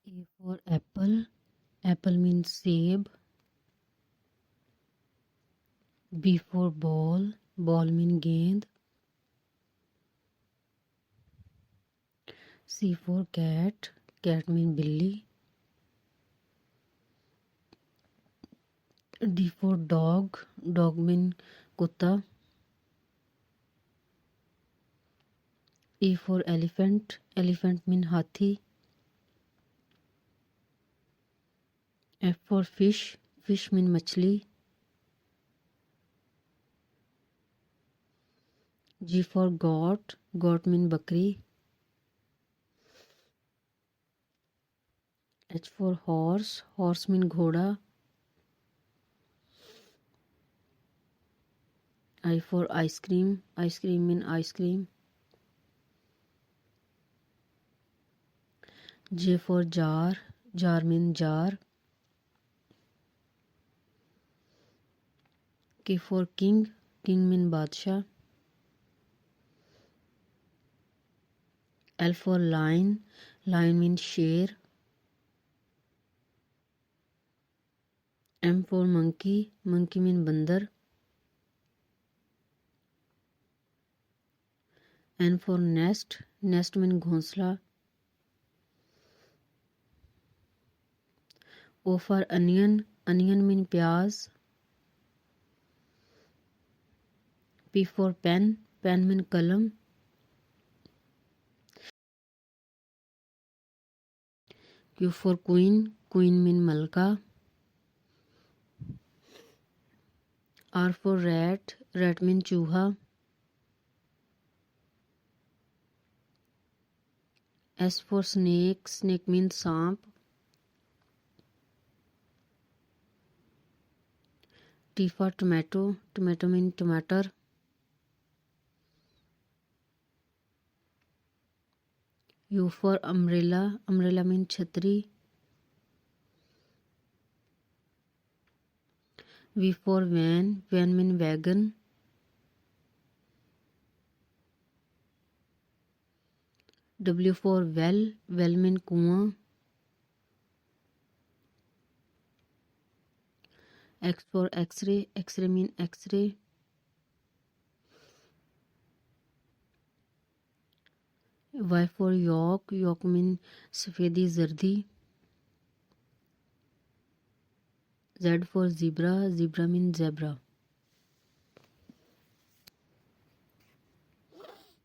A for apple. Apple means save. B for ball. Ball means gend. C for cat. Cat means billy. D for dog. Dog means kutta. E for elephant. Elephant means hathi. F for fish. Fish means machli. G for goat. Goat means bakri. H for horse. Horse means ghoda. I for ice cream. Ice cream means ice cream. J for jar. Jar means jar. K for king. King means badshah. L for lion. Lion means sher. M for monkey. Monkey means bandar. N for nest. Nest means ghonsla. O for onion. Onion means pyaz. P for pen. Pen means kalam. Q for queen. Queen means malka. R for rat. Rat means chooha. S for snake. Snake means saap. T for tomato. Tomato means tomato. U for umbrella. Umbrella means chhatri. V for van. Van means wagon. W for well. Well means kuआं. X for X-ray. X-ray means X-ray. Y for yolk. Yolk means safedi zardi. Z for zebra. Zebra means zebra.